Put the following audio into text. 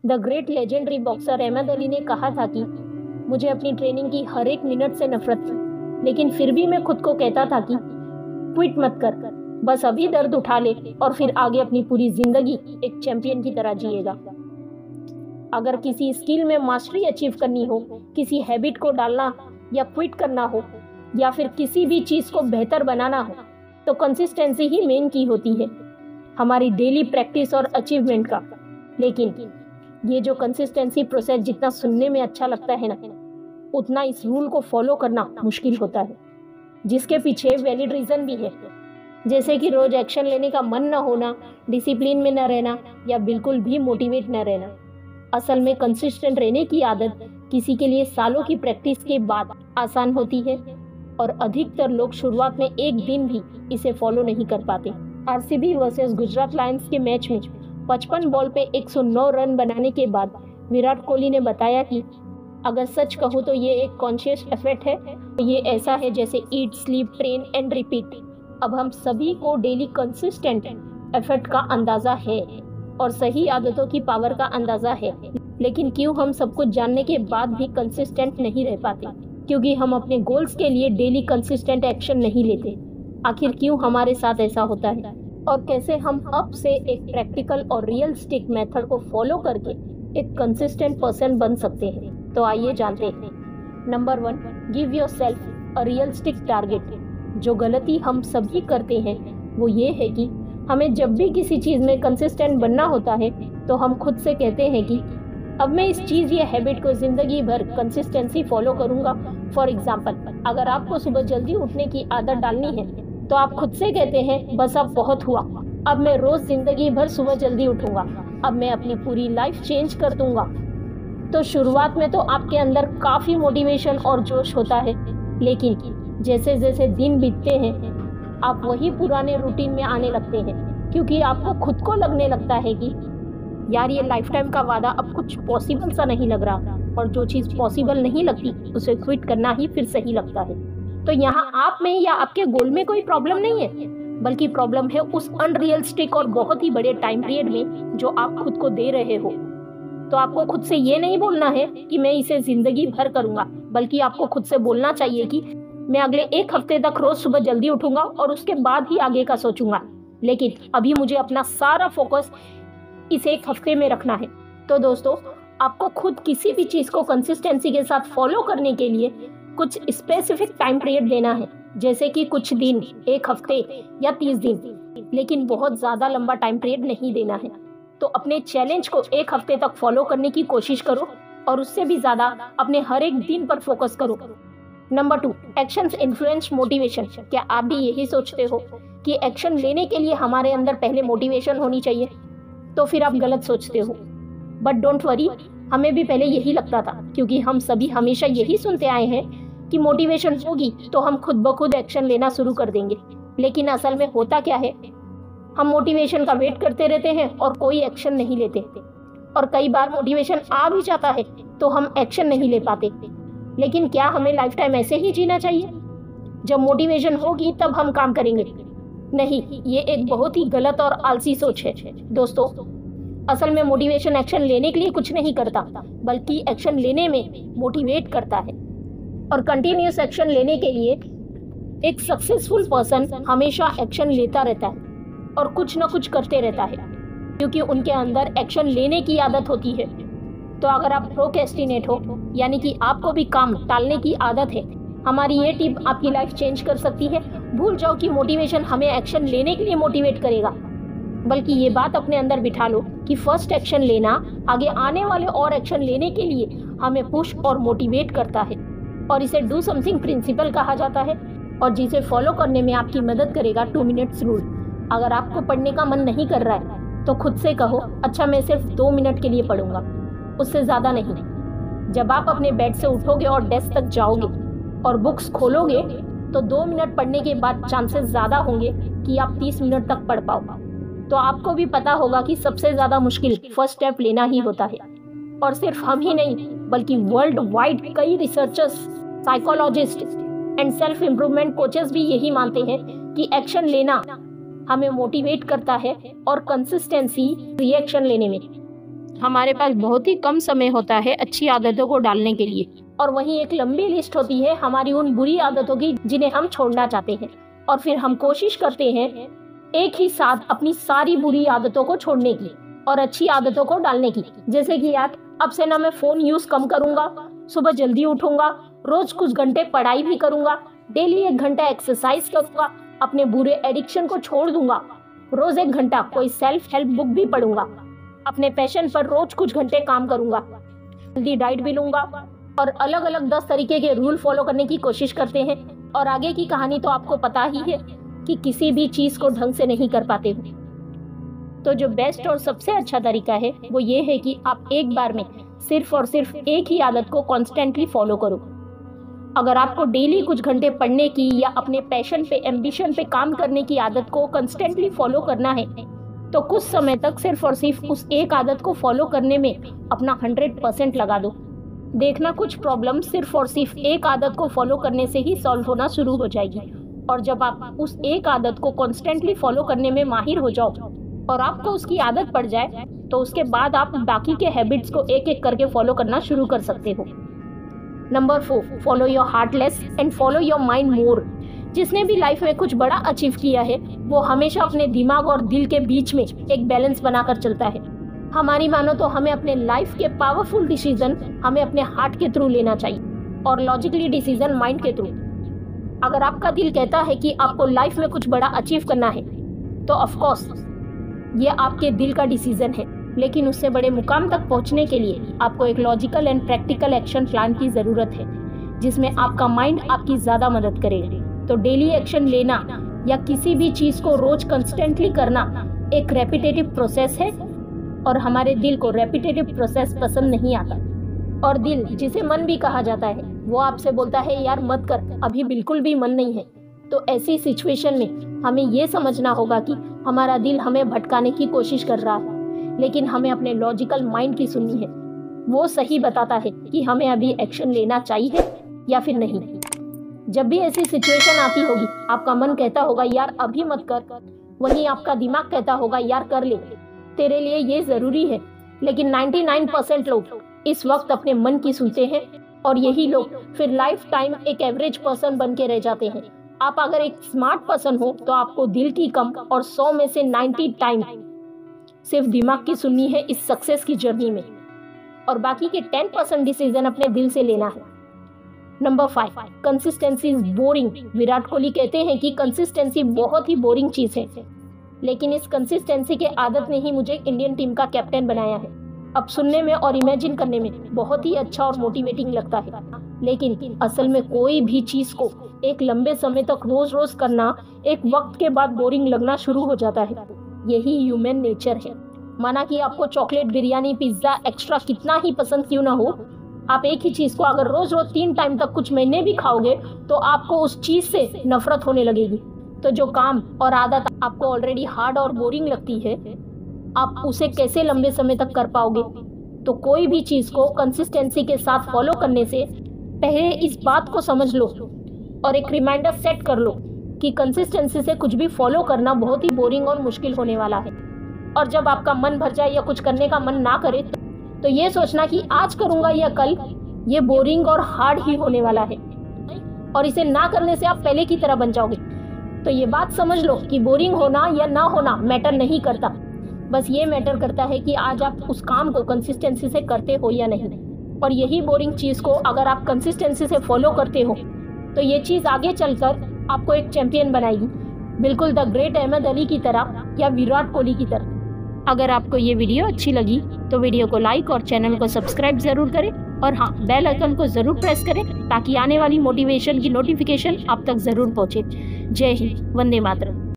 The great legendary boxer Ahmad Ali ने कहा था कि मुझे अपनी ट्रेनिंग की हर एक मिनट से नफरत थी, लेकिन फिर भी मैं खुद को कहता था कि क्विट मत कर, बस अभी दर्द उठा ले और फिर आगे अपनी पूरी जिंदगी एक चैंपियन की तरह जिएगा। अगर किसी स्किल में मास्टरी अचीव करनी हो, किसी हैबिट को डालना या क्विट करना हो, या फिर किसी भी चीज को बेहतर बनाना हो, तो कंसिस्टेंसी ही मेन की होती है हमारी डेली प्रैक्टिस और अचीवमेंट का। लेकिन ये जो कंसिस्टेंसी प्रोसेस जितना सुनने में अच्छा लगता है ना, उतना इस रूल को फॉलो करना मुश्किल होता है, जिसके पीछे वैलिड रीजन भी है, जैसे कि रोज एक्शन लेने का मन न होना, डिसिप्लिन में न रहना या बिल्कुल भी मोटिवेट न रहना। असल में कंसिस्टेंट रहने की आदत किसी के लिए सालों की प्रैक्टिस के बाद आसान होती है और अधिकतर लोग शुरुआत में एक दिन भी इसे फॉलो नहीं कर पाते। आरसीबी वर्सेस गुजरात लायंस के मैच में 55 बॉल पे 109 रन बनाने के बाद विराट कोहली ने बताया कि अगर सच कहूँ तो ये एक कॉन्शियस एफर्ट है, तो ये ऐसा है जैसे ईट, स्लीप, ट्रेन एंड रिपीट। अब हम सभी को डेली कंसिस्टेंट एफर्ट का अंदाजा है और सही आदतों की पावर का अंदाजा है, लेकिन क्यों हम सब कुछ जानने के बाद भी कंसिस्टेंट नहीं रह पाते? क्योंकि हम अपने गोल्स के लिए डेली कंसिस्टेंट एक्शन नहीं लेते। आखिर क्यों हमारे साथ ऐसा होता है और कैसे हम अब से एक प्रैक्टिकल और रियलिस्टिक मेथड को फॉलो करके एक कंसिस्टेंट पर्सन बन सकते हैं? तो आइए जानते हैं। Number 1, give yourself a realistic target. जो गलती हम सभी करते हैं वो ये है कि हमें जब भी किसी चीज़ में कंसिस्टेंट बनना होता है तो हम खुद से कहते हैं कि अब मैं इस चीज़ या हैबिट को ज़िंदगी भर कंसिस्टेंसी फॉलो करूँगा। फॉर एग्जाम्पल, अगर आपको सुबह जल्दी उठने की आदत डालनी है तो आप खुद से कहते हैं बस अब बहुत हुआ, अब मैं रोज़ ज़िंदगी भर सुबह जल्दी उठूँगा, अब मैं अपनी पूरी लाइफ चेंज कर दूँगा। तो शुरुआत में तो आपके अंदर काफ़ी मोटिवेशन और जोश होता है, लेकिन जैसे जैसे दिन बीतते हैं आप वही पुराने रूटीन में आने लगते हैं, क्योंकि आपको खुद को लगने लगता है कि यार ये लाइफ टाइम का वादा अब कुछ पॉसिबल सा नहीं लग रहा, और जो चीज़ पॉसिबल नहीं लगती उसे क्विट करना ही फिर सही लगता है। तो यहाँ आप में या आपके गोल में कोई प्रॉब्लम नहीं है, बल्कि प्रॉब्लम है उस अनरियलिस्टिक और बहुत ही बड़े टाइम पीरियड में जो आप खुद को दे रहे हो। तो आपको खुद से ये नहीं बोलना है कि मैं इसे जिंदगी भर करूंगा, बल्कि आपको खुद से बोलना चाहिए कि मैं अगले 1 हफ्ते तक रोज सुबह जल्दी उठूंगा और उसके बाद ही आगे का सोचूंगा, लेकिन अभी मुझे अपना सारा फोकस इस 1 हफ्ते में रखना है। तो दोस्तों, आपको खुद किसी भी चीज को कंसिस्टेंसी के साथ फॉलो करने के लिए कुछ स्पेसिफिक टाइम पीरियड देना है, जैसे कि कुछ दिन, 1 हफ्ते या 30 दिन, लेकिन बहुत ज्यादा लंबा टाइम पीरियड नहीं देना है। तो अपने चैलेंज को 1 हफ्ते तक फॉलो करने की कोशिश करो और उससे भी ज्यादा अपने हर एक दिन पर फोकस करो। Number 2, actions influence motivation. क्या आप भी यही सोचते हो कि एक्शन लेने के लिए हमारे अंदर पहले मोटिवेशन होनी चाहिए? तो फिर आप गलत सोचते हो। बट डोंट वरी, हमें भी पहले यही लगता था, क्योंकि हम सभी हमेशा यही सुनते आए हैं कि मोटिवेशन होगी तो हम खुद ब खुद एक्शन लेना शुरू कर देंगे। लेकिन असल में होता क्या है, हम मोटिवेशन का वेट करते रहते हैं और कोई एक्शन नहीं लेते, और कई बार मोटिवेशन आ भी जाता है तो हम एक्शन नहीं ले पाते। लेकिन क्या हमें लाइफ टाइम ऐसे ही जीना चाहिए? जब मोटिवेशन होगी तब हम काम करेंगे? नहीं, ये एक बहुत ही गलत और आलसी सोच है दोस्तों। असल में मोटिवेशन एक्शन लेने के लिए कुछ नहीं करता, बल्कि एक्शन लेने में मोटिवेट करता है। और कंटिन्यूअस एक्शन लेने के लिए एक सक्सेसफुल पर्सन हमेशा एक्शन लेता रहता है और कुछ न कुछ करते रहता है, क्योंकि उनके अंदर एक्शन लेने की आदत होती है। तो अगर आप प्रोक्रेस्टिनेट हो, यानी कि आपको भी काम टालने की आदत है, हमारी ये टिप आपकी लाइफ चेंज कर सकती है। भूल जाओ कि मोटिवेशन हमें एक्शन लेने के लिए मोटिवेट करेगा, बल्कि ये बात अपने अंदर बिठा लो कि फर्स्ट एक्शन लेना आगे आने वाले और एक्शन लेने के लिए हमें पुश और मोटिवेट करता है। और इसे डू समथिंग प्रिंसिपल कहा जाता है, और जिसे फॉलो करने में आपकी मदद करेगा 2 मिनट्स रूल। अगर आपको पढ़ने का मन नहीं कर रहा है तो खुद से कहो, अच्छा मैं सिर्फ 2 मिनट के लिए पढ़ूंगा, उससे ज़्यादा नहीं। जब आप अपने बेड से उठोगे और डेस्क तक जाओगे और बुक्स खोलोगे तो 2 मिनट पढ़ने के बाद चांसेस ज़्यादा होंगे कि आप 30 मिनट तक पढ़ पाओ। तो आपको भी पता होगा कि सबसे ज़्यादा मुश्किल फर्स्ट स्टेप लेना ही होता है। और सिर्फ हम ही नहीं, बल्कि वर्ल्ड वाइड कई researchers, psychologist and self improvement coaches भी यही मानते हैं कि एक्शन लेना हमें मोटिवेट करता है और कंसिस्टेंसी रिएक्शन लेने में। हमारे पास बहुत ही कम समय होता है अच्छी आदतों को डालने के लिए, और वहीं एक लंबी लिस्ट होती है हमारी उन बुरी आदतों की जिन्हें हम छोड़ना चाहते हैं। और फिर हम कोशिश करते हैं एक ही साथ अपनी सारी बुरी आदतों को छोड़ने की और अच्छी आदतों को डालने की। जैसे कि यार, अब से ना मैं फोन यूज कम करूंगा, सुबह जल्दी उठूंगा, रोज कुछ घंटे पढ़ाई भी करूंगा, डेली 1 घंटा एक्सरसाइज करूंगा, अपने बुरे एडिक्शन को छोड़ दूंगा, रोज 1 घंटा कोई सेल्फ हेल्प बुक भी पढ़ूंगा, अपने पैशन पर रोज कुछ घंटे काम करूंगा, हेल्दी डाइट भी लूंगा, और अलग अलग 10 तरीके के रूल फॉलो करने की कोशिश करते हैं। और आगे की कहानी तो आपको पता ही है कि किसी भी चीज को ढंग से नहीं कर पाते हो। तो जो बेस्ट और सबसे अच्छा तरीका है वो ये है कि आप एक बार में सिर्फ और सिर्फ एक ही आदत को कॉन्स्टेंटली फॉलो करो। अगर आपको डेली कुछ घंटे पढ़ने की या अपने पैशन पे, एम्बिशन पे काम करने की आदत को कंस्टेंटली फॉलो करना है, तो कुछ समय तक सिर्फ और सिर्फ उस एक आदत को फॉलो करने में अपना 100% लगा दो। देखना कुछ प्रॉब्लम सिर्फ और सिर्फ एक आदत को फॉलो करने से ही सॉल्व होना शुरू हो जाएगी। और जब आप उस एक आदत को कॉन्स्टेंटली फॉलो करने में माहिर हो जाओ और आपको उसकी आदत पड़ जाए, तो उसके बाद आप बाकी के हैबिट्स को एक एक करके फॉलो करना शुरू कर सकते हो। Number 4, follow your heart less and follow your mind more. जिसने भी लाइफ में कुछ बड़ा अचीव किया है वो हमेशा अपने दिमाग और दिल के बीच में एक बैलेंस बनाकर चलता है। हमारी मानो तो हमें अपने लाइफ के पावरफुल डिसीजन हमें अपने हार्ट के थ्रू लेना चाहिए और लॉजिकली डिसीजन माइंड के थ्रू। अगर आपका दिल कहता है कि आपको लाइफ में कुछ बड़ा अचीव करना है, तो ऑफ कोर्स ये आपके दिल का डिसीजन है, लेकिन उससे बड़े मुकाम तक पहुंचने के लिए आपको एक logical and practical action plan की ज़रूरत है, जिसमें आपका माइंड आपकी ज़्यादा मदद करेगा। तो डेली एक्शन लेना या किसी भी चीज़ को रोज कंस्टेंटली करना एक रेपिटेटिव प्रोसेस है, और हमारे दिल को रेपिटेटिव प्रोसेस पसंद नहीं आता। और दिल, जिसे मन भी कहा जाता है, वो आपसे बोलता है यार मत कर, अभी बिल्कुल भी मन नहीं है। तो ऐसी सिचुएशन में हमें ये समझना होगा कि हमारा दिल हमें भटकाने की कोशिश कर रहा है, लेकिन हमें अपने लॉजिकल माइंड की सुननी है। वो सही बताता है कि हमें अभी एक्शन लेना चाहिए या फिर नहीं। जब भी ऐसी सिचुएशन आती होगी, आपका मन कहता होगा यार अभी मत कर, वहीं आपका दिमाग कहता होगा यार कर ले, तेरे लिए ये जरूरी है। लेकिन 99% लोग इस वक्त अपने मन की सुनते हैं, और यही लोग फिर लाइफ टाइम एक एवरेज पर्सन बन के रह जाते हैं। आप अगर एक स्मार्ट पर्सन हो तो आपको दिल की कम और 100 में से 90 टाइम सिर्फ दिमाग की सुननी है इस सक्सेस की जर्नी में, और बाकी के 10% डिसीजन अपने दिल से लेना है। Number 5, consistency is boring. Virat Kohli कहते हैं कि कंसिस्टेंसी बहुत ही बोरिंग चीज है, लेकिन इस कंसिस्टेंसी के आदत ने ही मुझे इंडियन टीम का कैप्टन बनाया है। अब सुनने में और इमेजिन करने में बहुत ही अच्छा और मोटिवेटिंग लगता है, लेकिन असल में कोई भी चीज को एक लंबे समय तक रोज रोज करना एक वक्त के बाद बोरिंग लगना शुरू हो जाता है। यही ह्यूमन नेचर है। माना कि आपको चॉकलेट, बिरयानी, पिज्जा एक्स्ट्रा कितना ही पसंद क्यों ना हो, आप एक ही चीज को अगर रोज रोज 3 टाइम तक कुछ महीने भी खाओगे तो आपको उस चीज से नफरत होने लगेगी। तो जो काम और आदत आपको ऑलरेडी हार्ड और बोरिंग लगती है, आप उसे कैसे लंबे समय तक कर पाओगे? तो कोई भी चीज को कंसिस्टेंसी के साथ फॉलो करने से पहले इस बात को समझ लो और एक रिमाइंडर सेट कर लो कि कंसिस्टेंसी से कुछ भी फॉलो करना बहुत ही बोरिंग और मुश्किल होने वाला है। और जब आपका मन भर जाए या कुछ करने का मन ना करे, तो ये सोचना कि आज करूंगा या कल, ये बोरिंग और हार्ड ही होने वाला है, और इसे ना करने से आप पहले की तरह बन जाओगे। तो ये बात समझ लो कि बोरिंग होना या ना होना मैटर नहीं करता, बस ये मैटर करता है कि आज आप उस काम को कंसिस्टेंसी से करते हो या नहीं। और यही बोरिंग चीज़ को अगर आप कंसिस्टेंसी से फॉलो करते हो, तो ये चीज़ आगे चलकर आपको एक चैंपियन बनाएगी, बिल्कुल द ग्रेट अहमद अली की तरह या विराट कोहली की तरह। अगर आपको ये वीडियो अच्छी लगी तो वीडियो को लाइक और चैनल को सब्सक्राइब ज़रूर करें, और हाँ, बेल आइकन को ज़रूर प्रेस करें ताकि आने वाली मोटिवेशन की नोटिफिकेशन आप तक ज़रूर पहुँचे। जय हिंद, वंदे मातरम।